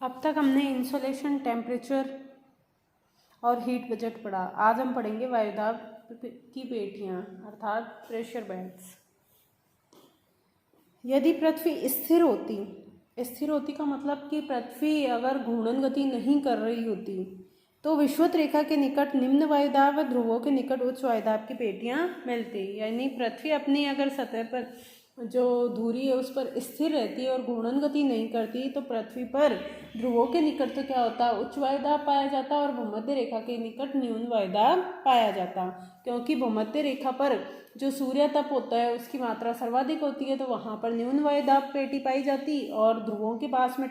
अब तक हमने इंसोलेशन, टेम्परेचर और हीट बजट पढ़ा। आज हम पढ़ेंगे वायुदाब की पेटियाँ अर्थात प्रेशर बेड्स। यदि पृथ्वी स्थिर होती का मतलब कि पृथ्वी अगर घूर्णन गति नहीं कर रही होती तो विषुवत रेखा के निकट निम्न वायुदाब व ध्रुवों के निकट उच्च वायुदाब की पेटियाँ मिलती। यानी पृथ्वी अपनी अगर सतह पर जो धुरी है उस पर स्थिर रहती है और घूर्णन गति नहीं करती तो पृथ्वी पर ध्रुवों के निकट तो क्या होता है, उच्च वायुदाब पाया जाता और भूमध्य रेखा के निकट न्यून वायुदाब पाया जाता। क्योंकि भूमध्य रेखा पर जो सूर्य तप होता है उसकी मात्रा सर्वाधिक होती है तो वहाँ पर न्यून वायुदाब पेटी पाई जाती और ध्रुवों के पास में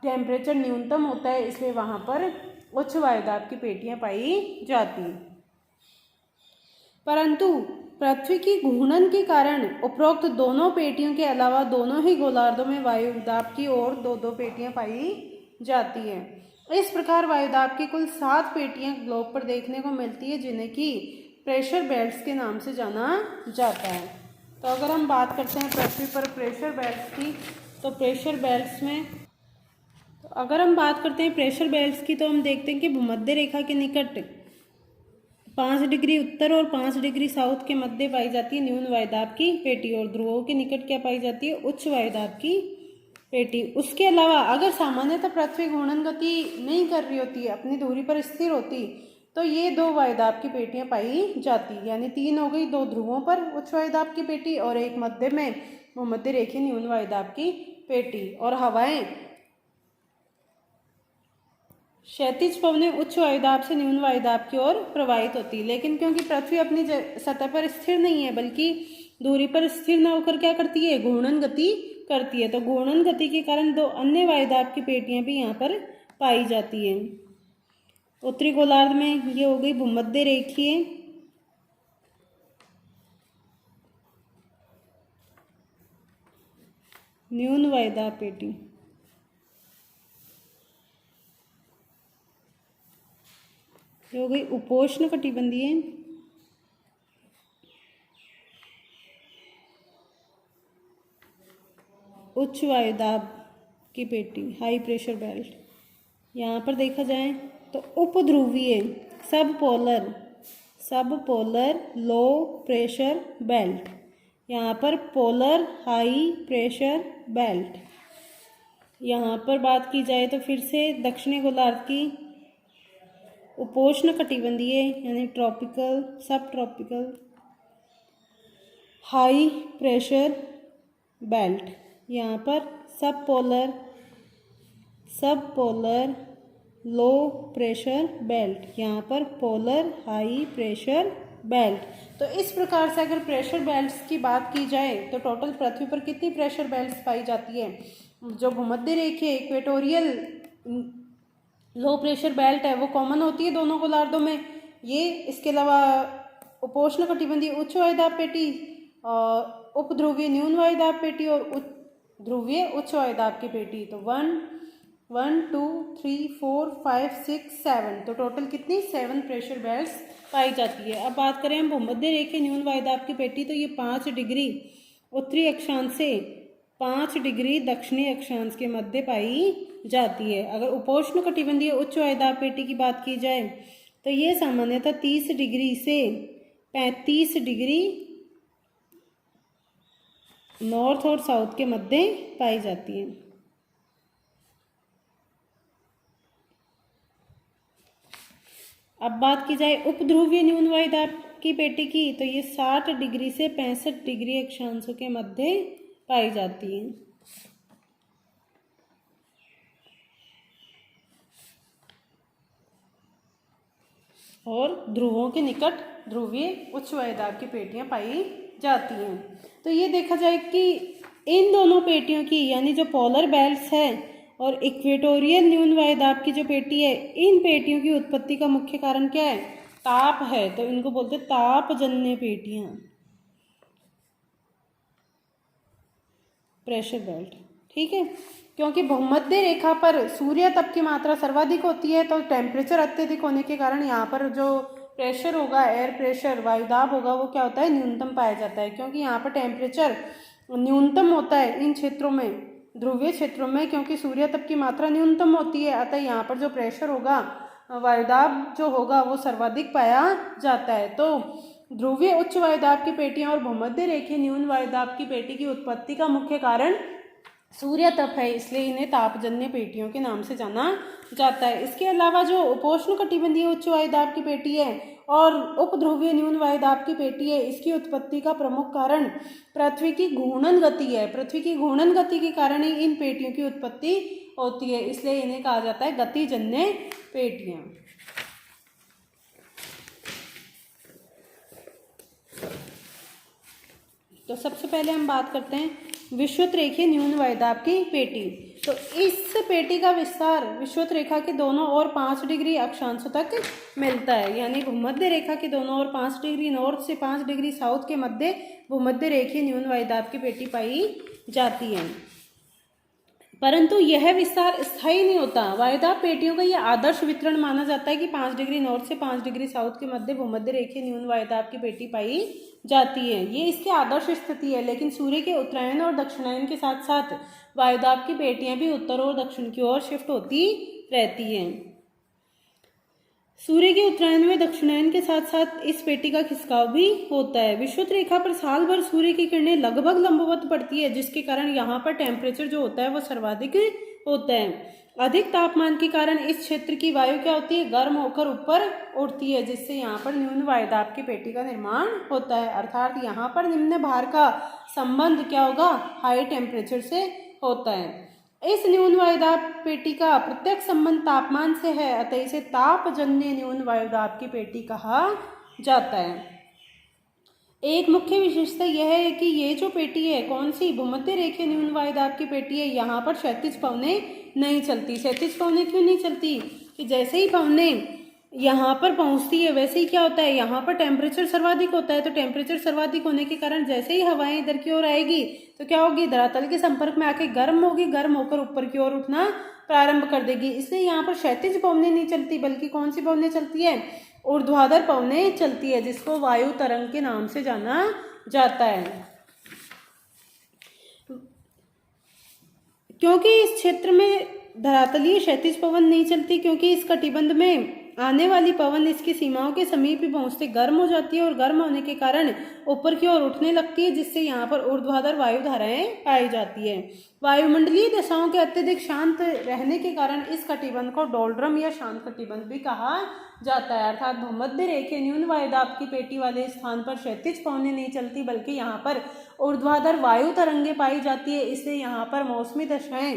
टेम्परेचर न्यूनतम होता है, इसलिए वहाँ पर उच्च वायुदाब की पेटियाँ पाई जाती। परंतु पृथ्वी की घूर्णन के कारण उपरोक्त दोनों पेटियों के अलावा दोनों ही गोलार्धों में वायुदाब की ओर दो दो पेटियां पाई जाती हैं। इस प्रकार वायुदाब की कुल 7 पेटियां ग्लोब पर देखने को मिलती है जिन्हें कि प्रेशर बेल्ट्स के नाम से जाना जाता है। तो अगर हम बात करते हैं पृथ्वी पर प्रेशर बेल्ट्स की तो प्रेशर बेल्ट्स में अगर हम बात करते हैं प्रेशर बेल्ट्स की तो हम देखते हैं कि भूमध्य रेखा के निकट 5 डिग्री उत्तर और 5 डिग्री साउथ के मध्य पाई जाती है न्यून वायुदाब की पेटी और ध्रुवों के निकट क्या पाई जाती है, उच्च वायुदाब की पेटी। उसके अलावा अगर सामान्यतः पृथ्वी घूर्णन गति नहीं कर रही होती है, अपनी दूरी पर स्थिर होती तो ये 2 वायुदाब की पेटियां पाई जाती। यानी 3 हो गई, 2 ध्रुवों पर उच्च वायुदाब की पेटी और एक मध्य में भूमध्य रेखीय न्यून वायुदाब की पेटी। और हवाएं क्षैतिज पवनें उच्च वायुदाब से न्यून वायुदाब की ओर प्रवाहित होती है। लेकिन क्योंकि पृथ्वी अपनी सतह पर स्थिर नहीं है बल्कि दूरी पर स्थिर न होकर क्या करती है, घूर्णन गति करती है, तो घूर्णन गति के कारण 2 अन्य वायुदाब की पेटियां भी यहाँ पर पाई जाती हैं। उत्तरी गोलार्ध में ये हो गई भूमध्य रेखीय न्यून वायुदाब पेटी, ये हो गई उपोष्ण कटिबंधीय उच्च वायुदाब की पेटी, हाई प्रेशर बेल्ट। यहाँ पर देखा जाए तो उपध्रुवीय सब पोलर लो प्रेशर बेल्ट, यहाँ पर पोलर हाई प्रेशर बेल्ट। यहाँ पर बात की जाए तो फिर से दक्षिणी गोलार्ध की उपोष्ण कटिबंधीय यानी ट्रॉपिकल सब ट्रॉपिकल हाई प्रेशर बेल्ट, यहाँ पर सब पोलर लो प्रेशर बेल्ट, यहाँ पर पोलर हाई प्रेशर बेल्ट। तो इस प्रकार से अगर प्रेशर बेल्ट्स की बात की जाए तो टोटल पृथ्वी पर कितनी प्रेशर बेल्ट्स पाई जाती है। जो भूमध्य रेखीय इक्वेटोरियल लो प्रेशर बेल्ट है वो कॉमन होती है दोनों गोलार्धों में। ये इसके अलावा उपोष्ण कटिबंधीय उच्च वायुदाब पेटी, उपध्रुवीय न्यून वायुदाब पेटी और ध्रुवीय उच्च वायुदाब की पेटी। तो 1 2 3 4 5 6 7 तो टोटल कितनी 7 प्रेशर बेल्ट्स पाई जाती है। अब बात करें हम भूमध्य रेखीय न्यून वायुदाब की पेटी तो ये 5 डिग्री उत्तरी अक्षांश से 5 डिग्री दक्षिणी अक्षांश के मध्य पाई जाती है। अगर उपोष्ण कटिबंधीय उच्च वायुदाब पेटी की बात की जाए तो ये सामान्यतः 30 डिग्री से 35 डिग्री नॉर्थ और साउथ के मध्य पाई जाती है। अब बात की जाए उपध्रुवीय न्यून वायुदाब की पेटी की तो ये 60 डिग्री से 65 डिग्री अक्षांशों के मध्य पाई जाती है। और ध्रुवों के निकट ध्रुवीय उच्च वायुदाब की पेटियां पाई जाती हैं। तो ये देखा जाए कि इन दोनों पेटियों की यानी जो पोलर बेल्ट्स है और इक्वेटोरियल न्यून वायुदाब की जो पेटी है, इन पेटियों की उत्पत्ति का मुख्य कारण क्या है, ताप है। तो इनको बोलते हैं तापजन्य पेटियां, प्रेशर बेल्ट। ठीक है, क्योंकि भूमध्य रेखा पर सूर्य तप की मात्रा सर्वाधिक होती है तो टेम्परेचर अत्यधिक होने के कारण यहाँ पर जो प्रेशर होगा, एयर प्रेशर वायुदाब होगा, वो क्या होता है, न्यूनतम पाया जाता है। क्योंकि यहाँ पर टेम्परेचर न्यूनतम होता है इन क्षेत्रों में ध्रुवीय क्षेत्रों में क्योंकि सूर्य तप की मात्रा न्यूनतम होती है, अतः यहाँ पर जो प्रेशर होगा, वायुदाब जो होगा वो सर्वाधिक पाया जाता है। तो ध्रुवीय उच्च वायुदाब की पेटियां और भूमध्य रेखीय न्यून वायुदाब की पेटी की उत्पत्ति का मुख्य कारण सूर्य तप है, इसलिए इन्हें तापजन्य पेटियों के नाम से जाना जाता है। इसके अलावा जो उपोष्ण कटिबंधीय उच्च वायुदाब की पेटी है और उपध्रुवीय न्यून वायुदाब की पेटी है, इसकी उत्पत्ति का प्रमुख कारण पृथ्वी की घूर्णन गति है। पृथ्वी की घूर्णन गति के कारण ही इन पेटियों की उत्पत्ति होती है, इसलिए इन्हें कहा जाता है गतिजन्य पेटियां। तो सबसे पहले हम बात करते हैं विषुवत रेखीय न्यून वायुदाब की पेटी। तो इस पेटी का विस्तार विषुवत रेखा के दोनों ओर 5 डिग्री अक्षांशों तक मिलता है, यानी भूमध्य रेखा के दोनों ओर 5 डिग्री नॉर्थ से 5 डिग्री साउथ के मध्य भूमध्य रेखीय न्यून वायुदाब की पेटी पाई जाती है। परंतु यह विस्तार स्थायी नहीं होता। वायुदाब पेटियों का यह आदर्श वितरण माना जाता है कि 5 डिग्री नॉर्थ से 5 डिग्री साउथ के मध्य भूमध्य रेखीय न्यून वायुदाब की पेटी पाई जाती है। ये इसकी आदर्श स्थिति है, लेकिन सूर्य के उत्तरायण और दक्षिणायन के साथ साथ वायुदाब की पेटियां भी उत्तर और दक्षिण की ओर शिफ्ट होती रहती हैं। सूर्य के उत्तरायण में दक्षिणायन के साथ साथ इस पेटी का खिसकाव भी होता है। विषुवत रेखा पर साल भर सूर्य की किरणें लगभग लंबवत पड़ती है, जिसके कारण यहाँ पर टेम्परेचर जो होता है वो सर्वाधिक होता है। अधिक तापमान के कारण इस क्षेत्र की वायु क्या होती है, गर्म होकर ऊपर उठती है, जिससे यहाँ पर न्यून वायुदाब की पेटी का निर्माण होता है। अर्थात यहाँ पर निम्न भार का संबंध क्या होगा, हाई टेम्परेचर से होता है। इस न्यून वायुदाब पेटी का प्रत्यक्ष संबंध तापमान से है, अतः इसे तापजन्य न्यून वायुदाब की पेटी कहा जाता है। एक मुख्य विशेषता यह है कि ये जो पेटी है, कौन सी, भूमध्य रेखीय न्यून वायुदाब की पेटी है, यहाँ पर क्षैतिज पवनें नहीं चलती। क्षैतिज पवनें क्यों नहीं चलती, कि जैसे ही पवनें यहाँ पर पहुँचती है वैसे ही क्या होता है, यहाँ पर टेम्परेचर सर्वाधिक होता है। तो टेम्परेचर सर्वाधिक होने के कारण जैसे ही हवाएं इधर की ओर आएगी तो क्या होगी, धरातल के संपर्क में आके गर्म होगी, गर्म होकर ऊपर की ओर उठना प्रारंभ कर देगी। इसलिए यहाँ पर क्षैतिज पवनें नहीं चलती, बल्कि कौन सी पवनें चलती है, ऊर्ध्वाधर पवनें चलती है, जिसको वायु तरंग के नाम से जाना जाता है। क्योंकि इस क्षेत्र में धरातलीय क्षैतिज पवन नहीं चलती, क्योंकि इस कटिबंध में आने वाली पवन इसकी सीमाओं के समीप ही पहुंचते गर्म हो जाती है और गर्म होने के कारण ऊपर की ओर उठने लगती है, जिससे यहाँ पर ऊर्ध्वाधर वायु धाराएं पाई जाती है। वायुमंडलीय दशाओं के अत्यधिक शांत रहने के कारण इस कटिबंध को डोल्ड्रम या शांत कटिबंध भी कहा जाता है। अर्थात भूमध्य रेखीय न्यून वायुदाब की पेटी वाले स्थान पर क्षैतिज पवनें नहीं चलती, बल्कि यहाँ पर ऊर्ध्वाधर वायु तरंगे पाई जाती है। इसलिए यहाँ पर मौसमी दशाएं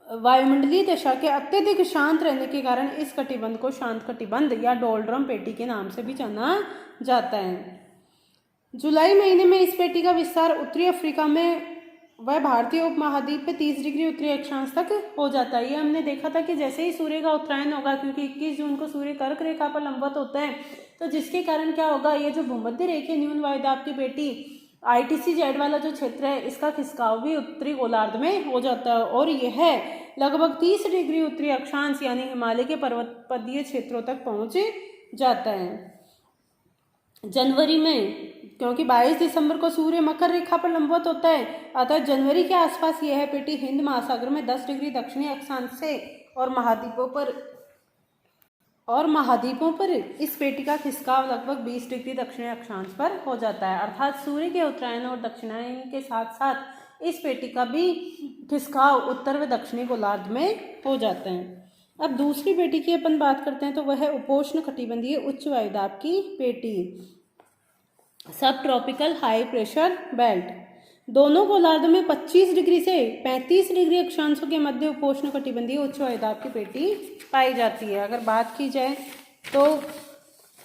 वायुमंडलीय दशा के अत्यधिक शांत रहने के कारण इस कटिबंध को शांत कटिबंध या डोल्ड्रम पेटी के नाम से भी जाना जाता है। जुलाई महीने में इस पेटी का विस्तार उत्तरी अफ्रीका में वह भारतीय उपमहाद्वीप पे 30 डिग्री उत्तरी अक्षांश तक हो जाता है। ये हमने देखा था कि जैसे ही सूर्य का उत्तरायण होगा, क्योंकि 21 जून को सूर्य कर्क रेखा पर लंबवत होता है, तो जिसके कारण क्या होगा, ये जो भूमध्य रेखीय न्यून वायुदाब की पेटी ITC-Z वाला जो क्षेत्र है, इसका खिसकाव भी उत्तरी गोलार्ध में हो जाता है और यह लगभग 30 डिग्री उत्तरी अक्षांश यानी हिमालय के पर्वतपदीय क्षेत्रों तक पहुंच जाता है। जनवरी में, क्योंकि 22 दिसंबर को सूर्य मकर रेखा पर लंबवत होता है, अतः जनवरी के आसपास यह पेटी हिंद महासागर में 10 डिग्री दक्षिणी अक्षांश से और महाद्वीपों पर इस पेटी का खिसकाव लगभग 20 डिग्री दक्षिणी अक्षांश पर हो जाता है। अर्थात सूर्य के उत्तरायण और दक्षिणायन के साथ साथ इस पेटी का भी खिसकाव उत्तर व दक्षिणी गोलार्ध में हो जाता है। अब दूसरी पेटी की अपन बात करते हैं, तो वह है उपोष्ण कटिबंधीय उच्च वायुदाब की पेटी, सब ट्रॉपिकल हाई प्रेशर बेल्ट। दोनों गोलार्ध में 25 डिग्री से 35 डिग्री अक्षांशों के मध्य उपोष्ण कटिबंधीय उच्च वायुदाब की पेटी पाई जाती है। अगर बात की जाए तो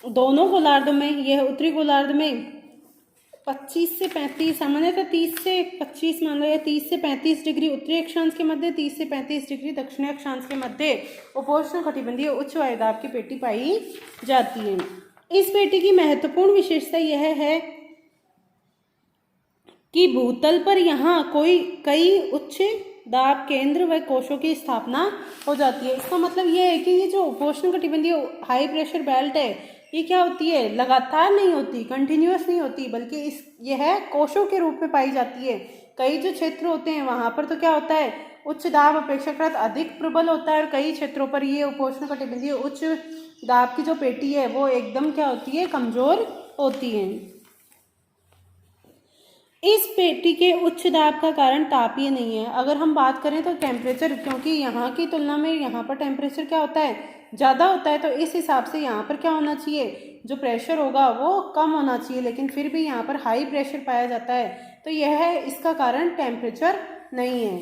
दोनों गोलार्ध में, यह उत्तरी गोलार्ध में 25 से 35, सामान्यतः 30 से 25 मान लो, या 30 से 35 डिग्री उत्तरी अक्षांश के मध्य, 30 से 35 डिग्री दक्षिणी अक्षांश के मध्य उपोष्ण कटिबंधीय उच्च वायुदाब की पेटी पाई जाती है। इस पेटी की महत्वपूर्ण विशेषता यह है कि भूतल पर यहाँ कई उच्च दाब केंद्र व कोशों की स्थापना हो जाती है। इसका मतलब यह है कि ये जो उपोष्ण कटिबंधीय हाई प्रेशर बेल्ट है, ये क्या होती है, लगातार नहीं होती, कंटिन्यूअस नहीं होती, बल्कि यह कोशों के रूप में पाई जाती है। कई जो क्षेत्र होते हैं वहाँ पर तो क्या होता है, उच्च दाब अपेक्षाकृत अधिक प्रबल होता है, और कई क्षेत्रों पर ये उपोष्णकटिबंधीय उच्च दाब की जो पेटी है वो एकदम क्या होती है, कमजोर होती है। इस पेटी के उच्च दाब का कारण तापीय नहीं है। अगर हम बात करें तो टेम्परेचर, क्योंकि यहाँ की तुलना में यहाँ पर टेम्परेचर क्या होता है, ज़्यादा होता है, तो इस हिसाब से यहाँ पर क्या होना चाहिए, जो प्रेशर होगा वो कम होना चाहिए, लेकिन फिर भी यहाँ पर हाई प्रेशर पाया जाता है। तो यह है इसका कारण टेम्परेचर नहीं है,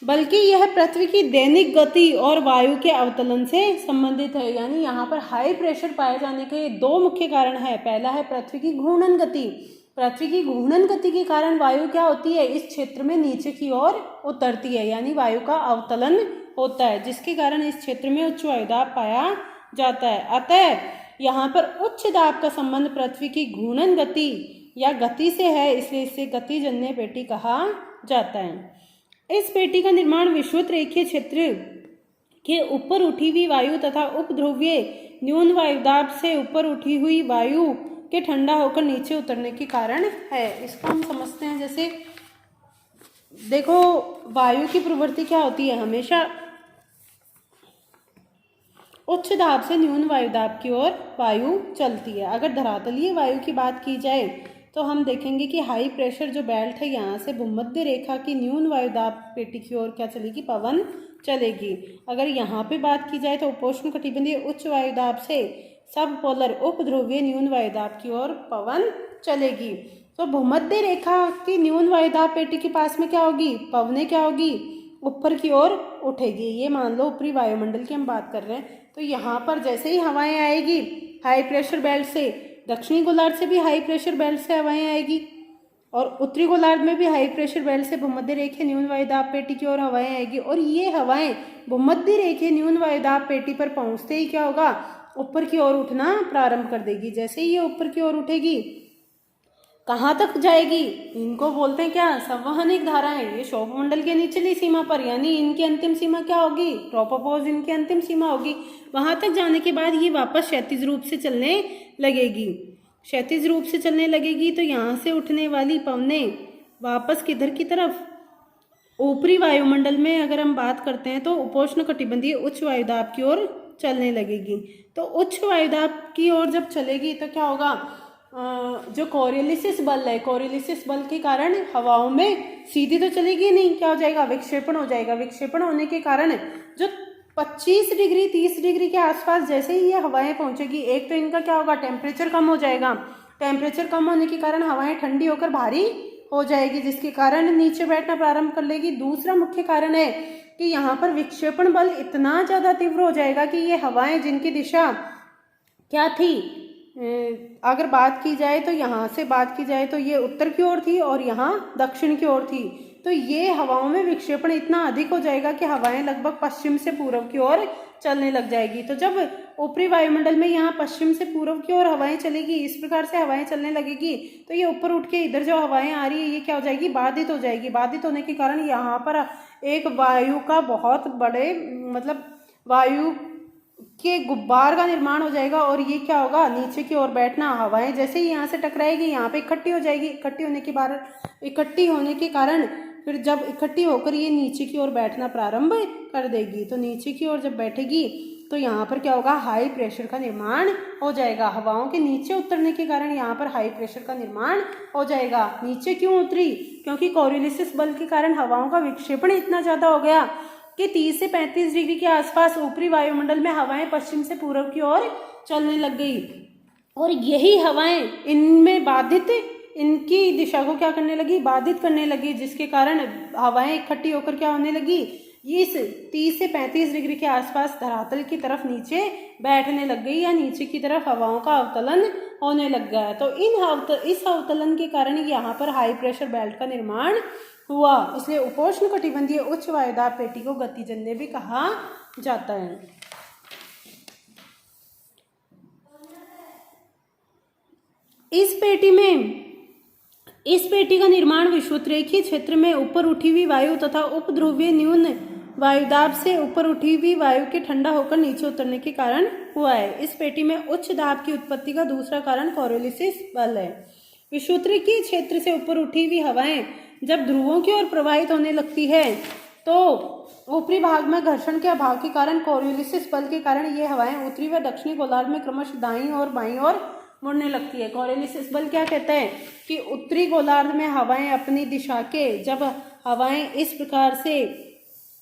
बल्कि यह पृथ्वी की दैनिक गति और वायु के अवतलन से संबंधित है। यानी यहाँ पर हाई प्रेशर पाए जाने के दो मुख्य कारण है। पहला है पृथ्वी की घूर्णन गति। पृथ्वी की घूर्णन गति के कारण वायु क्या होती है, इस क्षेत्र में नीचे की ओर उतरती है, यानी वायु का अवतलन होता है, जिसके कारण इस क्षेत्र में उच्च वायुदाब पाया जाता है। अतः यहाँ पर उच्च दाब का संबंध पृथ्वी की घूर्णन गति या गति से है, इसलिए इसे गतिजन्य पेटी कहा जाता है। इस पेटी का निर्माण विषुवत रेखीय क्षेत्र के ऊपर उठी हुई वायु तथा उपध्रुवीय न्यून वायुदाब से ऊपर उठी हुई वायु के ठंडा होकर नीचे उतरने के कारण है। इसको हम समझते हैं, जैसे देखो वायु की प्रवृत्ति क्या होती है, हमेशा उच्च दाब से न्यून वायुदाब की ओर वायु चलती है। अगर धरातलीय वायु की बात की जाए तो हम देखेंगे कि हाई प्रेशर जो बेल्ट है यहाँ से भूमध्य रेखा की न्यून वायुदाब पेटी की ओर क्या चलेगी, पवन चलेगी। अगर यहाँ पे बात की जाए तो उपोष्णकटिबंधीय उच्च वायुदाब से सब पोलर उपध्रुवीय न्यून वायुदाब की ओर पवन चलेगी। तो भूमध्य रेखा की न्यून वायुदाब पेटी के पास में क्या होगी, पवनें क्या होगी, ऊपर की ओर उठेगी। ये मान लो ऊपरी वायुमंडल की हम बात कर रहे हैं। तो यहाँ पर जैसे ही हवाएं आएगी हाई प्रेशर बेल्ट से, दक्षिणी गोलार्ध से भी हाई प्रेशर बेल्ट से हवाएं आएगी, और उत्तरी गोलार्ध में भी हाई प्रेशर बेल्ट से भूमध्य रेखीय न्यून वायुदाब पेटी की ओर हवाएं आएगी, और ये हवाएं भूमध्य रेखीय न्यून वायुदाब पेटी पर पहुंचते ही क्या होगा, ऊपर की ओर उठना प्रारंभ कर देगी। जैसे ही ये ऊपर की ओर उठेगी कहाँ तक जाएगी, इनको बोलते हैं क्या, संवहनिक धाराएं। ये क्षोभमंडल के निचली सीमा पर, यानी इनकी अंतिम सीमा क्या होगी, ट्रोपोपॉज इनकी अंतिम सीमा होगी। वहां तक जाने के बाद ये वापस क्षैतिज रूप से चलने लगेगी। क्षैतिज रूप से चलने लगेगी तो यहाँ से उठने वाली पवनें वापस किधर की तरफ, ऊपरी वायुमंडल में अगर हम बात करते हैं तो उपोष्णकटिबंधीय उच्च वायुदाब की ओर चलने लगेगी। तो उच्च वायुदाब की ओर जब चलेगी तो क्या होगा, जो कोरियोलिसिस बल है, कोरियोलिसिस बल के कारण हवाओं में सीधी तो चलेगी नहीं, क्या हो जाएगा, विक्षेपण हो जाएगा। विक्षेपण होने के कारण जो 25 डिग्री 30 डिग्री के आसपास जैसे ही ये हवाएं पहुंचेगी, एक तो इनका क्या होगा, टेम्परेचर कम हो जाएगा। टेम्परेचर कम होने के कारण हवाएं ठंडी होकर भारी हो जाएगी, जिसके कारण नीचे बैठना प्रारंभ कर लेगी। दूसरा मुख्य कारण है कि यहाँ पर विक्षेपण बल इतना ज़्यादा तीव्र हो जाएगा कि ये हवाएं जिनकी दिशा क्या थी, अगर बात की जाए तो यहाँ से बात की जाए तो ये उत्तर की ओर थी और यहाँ दक्षिण की ओर थी, तो ये हवाओं में विक्षेपण इतना अधिक हो जाएगा कि हवाएं लगभग पश्चिम से पूर्व की ओर चलने लग जाएगी। तो जब ऊपरी वायुमंडल में यहाँ पश्चिम से पूर्व की ओर हवाएं चलेगी, इस प्रकार से हवाएं चलने लगेगी, तो ये ऊपर उठ के इधर जो हवाएं आ रही है ये क्या हो जाएगी, बाधित हो जाएगी। बाधित होने के कारण यहाँ पर एक वायु का बहुत बड़े मतलब वायु के गुब्बार का निर्माण हो जाएगा, और ये क्या होगा, नीचे की ओर बैठना, हवाएं जैसे ही यहाँ से टकराएगी यहाँ पे इकट्ठी हो जाएगी। इकट्ठी होने के कारण फिर जब इकट्ठी होकर ये नीचे की ओर बैठना प्रारंभ कर देगी, तो नीचे की ओर जब बैठेगी तो यहाँ पर क्या होगा, हाई प्रेशर का निर्माण हो जाएगा। हवाओं के नीचे उतरने के कारण यहाँ पर हाई प्रेशर का निर्माण हो जाएगा। नीचे क्यों उतरी, क्योंकि कोरियोलिसिस बल के कारण हवाओं का विक्षेपण इतना ज़्यादा हो गया कि 30 से 35 डिग्री के आसपास ऊपरी वायुमंडल में हवाएं पश्चिम से पूर्व की ओर चलने लग गई, और यही हवाएं इनमें बाधित, इनकी दिशा को क्या करने लगी, बाधित करने लगी, जिसके कारण हवाएं इकट्ठी होकर क्या होने लगी, इस 30 से 35 डिग्री के आसपास धरातल की तरफ नीचे बैठने लग गई, या नीचे की तरफ हवाओं का अवतलन होने लग गया। तो इस अवतलन के कारण यहाँ पर हाई प्रेशर बेल्ट का निर्माण हुआ, इसलिए उपोष्णकटिबंधीय उच्च वायुदाब पेटी को गतिजन्य भी कहा जाता है। इस पेटी का निर्माण विषुवतरेखीय क्षेत्र में ऊपर उठी हुई वायु तथा उपध्रुवीय न्यून वायुदाब से ऊपर उठी हुई वायु के ठंडा होकर नीचे उतरने के कारण हुआ है। इस पेटी में उच्च दाब की उत्पत्ति का दूसरा कारण कोरियोलिसिस बल है। विषुवृत्तीय क्षेत्र से ऊपर उठी हुई हवाएं जब ध्रुवों की ओर प्रवाहित होने लगती है तो ऊपरी भाग में घर्षण के अभाव के कारण कोरियोलिस बल के कारण ये हवाएं उत्तरी व दक्षिणी गोलार्ध में क्रमशः दाईं और बाईं ओर मुड़ने लगती है। कोरियोलिस बल क्या कहता है कि उत्तरी गोलार्ध में हवाएं अपनी दिशा के, जब हवाएं इस प्रकार से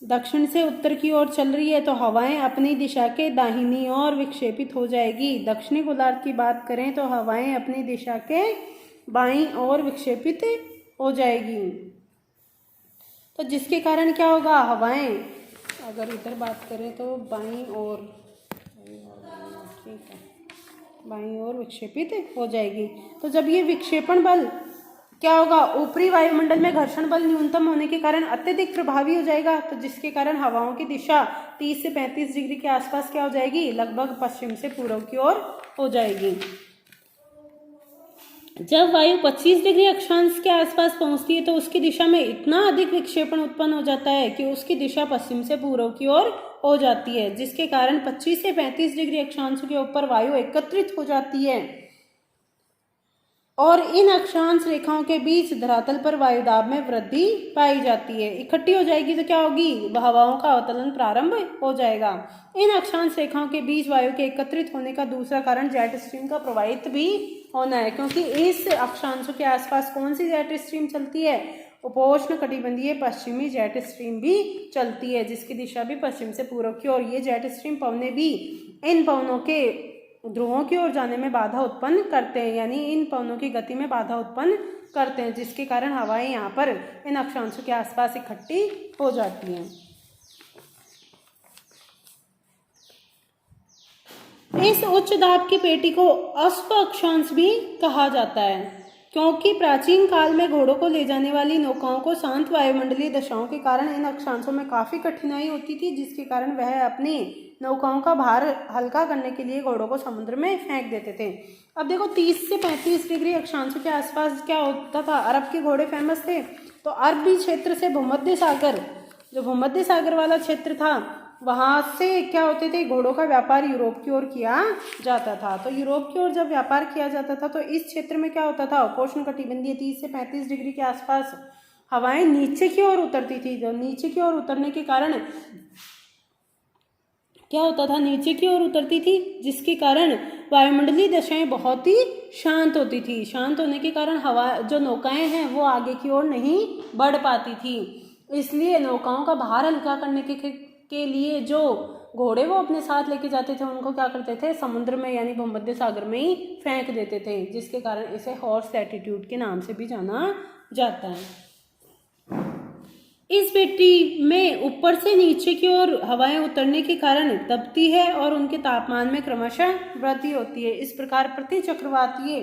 दक्षिण से उत्तर की ओर चल रही है तो हवाएं अपनी दिशा के दाहिनी ओर विक्षेपित हो जाएगी। दक्षिणी गोलार्ध की बात करें तो हवाएं अपनी दिशा के बाईं ओर विक्षेपित हो जाएगी। तो जिसके कारण क्या होगा, हवाएं अगर इधर बात करें तो बाईं ओर, ठीक है, बाईं ओर विक्षेपित हो जाएगी। तो जब ये विक्षेपण बल क्या होगा, ऊपरी वायुमंडल में घर्षण बल न्यूनतम होने के कारण अत्यधिक प्रभावी हो जाएगा। तो जिसके कारण हवाओं की दिशा 30 से 35 डिग्री के आसपास क्या हो जाएगी, लगभग पश्चिम से पूर्व की ओर हो जाएगी। जब वायु 25 डिग्री अक्षांश के आसपास पहुंचती है तो उसकी दिशा में इतना अधिक विक्षेपण उत्पन्न हो जाता है कि उसकी दिशा पश्चिम से पूर्व की ओर हो जाती है, जिसके कारण 25 से 35 डिग्री अक्षांश के ऊपर वायु एकत्रित हो जाती है और इन अक्षांश रेखाओं के बीच धरातल पर वायुदाब में वृद्धि पाई जाती है। इकट्ठी हो जाएगी तो क्या होगी, हवाओं का अवतलन प्रारंभ हो जाएगा। इन अक्षांश रेखाओं के बीच वायु के एकत्रित होने का दूसरा कारण जेट स्ट्रीम का प्रवाहित भी होना है, क्योंकि इस अक्षांशों के आसपास कौन सी जेट स्ट्रीम चलती है, उपोष्ण कटिबंधीय पश्चिमी जेट स्ट्रीम भी चलती है, जिसकी दिशा भी पश्चिम से पूर्व की ओर। ये जेट स्ट्रीम पवने भी इन पवनों के ध्रुवों की ओर जाने में बाधा उत्पन्न करते हैं, यानी इन पवनों की गति में बाधा उत्पन्न करते हैं, जिसके कारण हवाएं यहाँ पर इन अक्षांशों के आसपास इकट्ठी हो जाती हैं। इस उच्च दाब की पेटी को अश्व अक्षांश भी कहा जाता है, क्योंकि प्राचीन काल में घोड़ों को ले जाने वाली नौकाओं को शांत वायुमंडलीय दशाओं के कारण इन अक्षांशों में काफी कठिनाई होती थी, जिसके कारण वह अपनी नौकाओं का भार हल्का करने के लिए घोड़ों को समुद्र में फेंक देते थे। अब देखो 30 से 35 डिग्री अक्षांशों के आसपास क्या होता था, अरब के घोड़े फेमस थे। तो अरबी क्षेत्र से भूमध्य सागर, जो भूमध्य सागर वाला क्षेत्र था, वहां से क्या होते थे, घोड़ों का व्यापार यूरोप की ओर किया जाता था। तो यूरोप की ओर जब व्यापार किया जाता था तो इस क्षेत्र में क्या होता था, उपोष्ण कटिबंधीय 30 से 35 डिग्री के आसपास हवाएं नीचे की ओर उतरती थी। जो नीचे की ओर उतरने के कारण क्या होता था, नीचे की ओर उतरती थी, जिसके कारण वायुमंडलीय दशाएं बहुत ही शांत होती थी। शांत होने के कारण हवा, जो नौकाएं हैं वो आगे की ओर नहीं बढ़ पाती थी। इसलिए नौकाओं का भार हल्का करने के लिए जो घोड़े वो अपने साथ लेके जाते थे, उनको क्या करते थे, समुद्र में यानी भूमध्य सागर में ही फेंक देते थे, जिसके कारण इसे हॉर्स एटीट्यूड के नाम से भी जाना जाता है। इस पेटी में ऊपर से नीचे की ओर हवाएं उतरने के कारण दबती है और उनके तापमान में क्रमशः वृद्धि होती है। इस प्रकार प्रति चक्रवातीय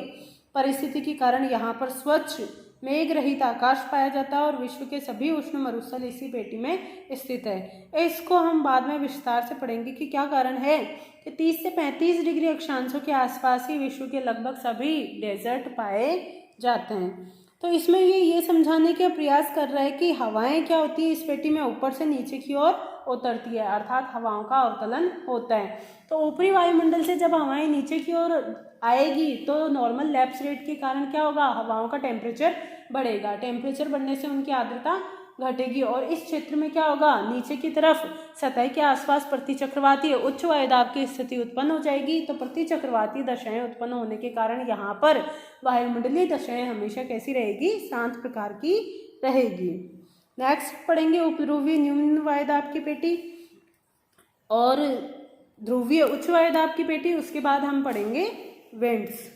परिस्थिति के कारण यहाँ पर स्वच्छ मेघ रहित आकाश पाया जाता है और विश्व के सभी उष्ण मरुस्थल इसी पेटी में स्थित है। इसको हम बाद में विस्तार से पढ़ेंगे कि क्या कारण है कि 30 से 35 डिग्री अक्षांशों के आसपास ही विश्व के लगभग सभी डेजर्ट पाए जाते हैं। तो इसमें ये समझाने का प्रयास कर रहा है कि हवाएं क्या होती है इस पेटी में, ऊपर से नीचे की ओर उतरती है, अर्थात हवाओं का अवतलन होता है। तो ऊपरी वायुमंडल से जब हवाएं नीचे की ओर आएगी तो नॉर्मल लैप्स रेट के कारण क्या होगा, हवाओं का टेम्परेचर बढ़ेगा। टेम्परेचर बढ़ने से उनकी आर्द्रता घटेगी और इस क्षेत्र में क्या होगा, नीचे की तरफ सतह के आसपास प्रतिचक्रवाती उच्च वायुदाब की स्थिति उत्पन्न हो जाएगी। तो प्रतिचक्रवाती दशाएं उत्पन्न होने के कारण यहाँ पर वायुमंडलीय दशाएं हमेशा कैसी रहेगी, शांत प्रकार की रहेगी। नेक्स्ट पढ़ेंगे उपध्रुवीय निम्न वायुदाब की पेटी और ध्रुवीय उच्च वायुदाब की पेटी। उसके बाद हम पढ़ेंगे विंड्स।